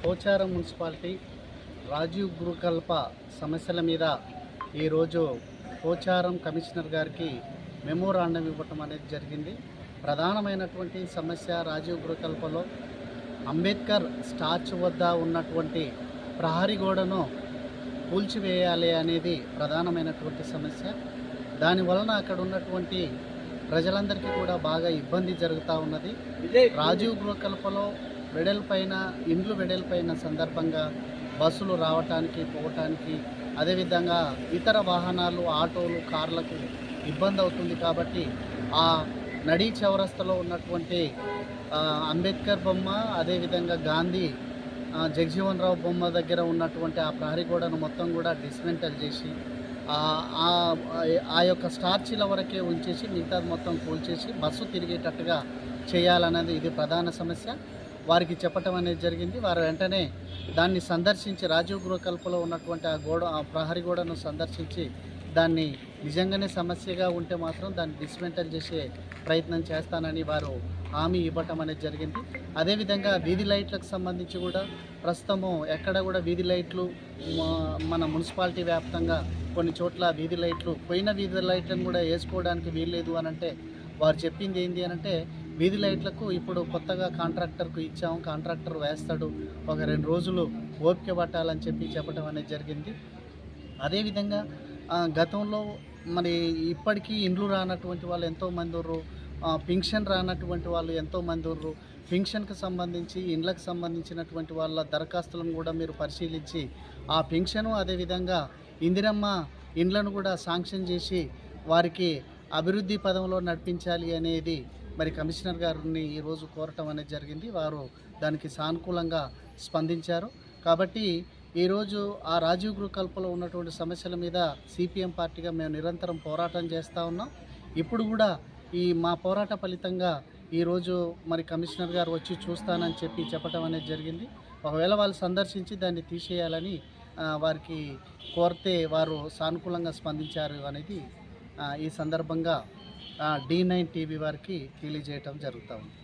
Pocharam municipality Rajiv Gruhakalpa సమస్యల మీద ఈరోజు పోచారం కమిషనర్ గారికి మెమోరాండం ఇవ్వటం అనేది జరిగింది. ప్రధానమైనటువంటి సమస్య రాజీవ్ గృహకల్పలో అంబేద్కర్ స్టాచ్యూ వద్ద ఉన్నటువంటి ప్రహరీ గోడను కూల్చివేయాలి అనేది ప్రధానమైనటువంటి సమస్య. దానివలన అక్కడ ఉన్నటువంటి ప్రజలందరికీ కూడా బాగా ఇబ్బంది జరుగుతూ ఉన్నది. రాజీవ్ గృహకల్పలో ఇండ్లు వెడల్పైన సందర్భంగా బస్సులు రావటానికి పోవటానికి, అదేవిధంగా ఇతర వాహనాలు ఆటోలు కార్లకు ఇబ్బంది అవుతుంది. కాబట్టి ఆ నడీ చౌరస్తలో ఉన్నటువంటి అంబేద్కర్ బొమ్మ, అదేవిధంగా గాంధీ జగజీవన్ రావు బొమ్మ దగ్గర ఉన్నటువంటి ఆ ప్రహరీ గోడను మొత్తం కూడా డిస్మెంటల్ చేసి ఆ యొక్క స్టార్చీల వరకే ఉంచేసి మిగతాది మొత్తం కూల్చేసి బస్సు తిరిగేటట్టుగా చేయాలన్నది ఇది ప్రధాన సమస్య. వారికి చెప్పటం అనేది జరిగింది. వారు వెంటనే దాన్ని సందర్శించి రాజీవ్ గృహకల్పలో ఉన్నటువంటి ఆ ప్రహరీ గోడను సందర్శించి దాన్ని నిజంగానే సమస్యగా ఉంటే మాత్రం దాన్ని డిస్మెంటల్ చేసే ప్రయత్నం చేస్తానని వారు హామీ ఇవ్వటం అనేది జరిగింది. అదేవిధంగా వీధి లైట్లకు సంబంధించి కూడా ప్రస్తుతము ఎక్కడ కూడా వీధి లైట్లు మన మున్సిపాలిటీ వ్యాప్తంగా కొన్ని చోట్ల పోయిన వీధి లైట్లను కూడా వేసుకోవడానికి వీల్లేదు అని అంటే వారు చెప్పింది ఏంటి అని అంటే, వీధి లైట్లకు ఇప్పుడు కొత్తగా కాంట్రాక్టర్కు ఇచ్చాము, కాంట్రాక్టర్ వేస్తాడు, ఒక 2 రోజులు ఓపిక పట్టాలని చెప్పడం అనేది జరిగింది. అదేవిధంగా గతంలో మరి ఇప్పటికీ ఇండ్లు రానటువంటి వాళ్ళు ఎంతోమంది ఉర్రు, పింఛన్ రానటువంటి వాళ్ళు ఎంతోమంది ఉర్రు. పింఛన్కి సంబంధించి ఇండ్లకు సంబంధించినటువంటి వాళ్ళ దరఖాస్తులను కూడా మీరు పరిశీలించి ఆ పింఛను అదేవిధంగా ఇందిరమ్మ ఇండ్లను కూడా శాంక్షన్ చేసి వారికి అభివృద్ధి పదంలో నడిపించాలి అనేది మరి కమిషనర్ గారిని ఈరోజు కోరటం అనేది జరిగింది. వారు దానికి సానుకూలంగా స్పందించారు. కాబట్టి ఈరోజు ఆ రాజీవ్ గృహకల్పలో ఉన్నటువంటి సమస్యల మీద సిపిఎం పార్టీగా మేము నిరంతరం పోరాటం చేస్తూ ఉన్నాం. ఇప్పుడు కూడా మా పోరాట ఫలితంగా ఈరోజు మరి కమిషనర్ గారు వచ్చి చూస్తానని చెప్పటం అనేది జరిగింది. ఒకవేళ వాళ్ళు సందర్శించి దాన్ని తీసేయాలని వారికి కోరితే వారు సానుకూలంగా స్పందించారు అనేది ఈ సందర్భంగా D9 టీవీ వారికి తెలియజేయటం జరుగుతూ ఉంది.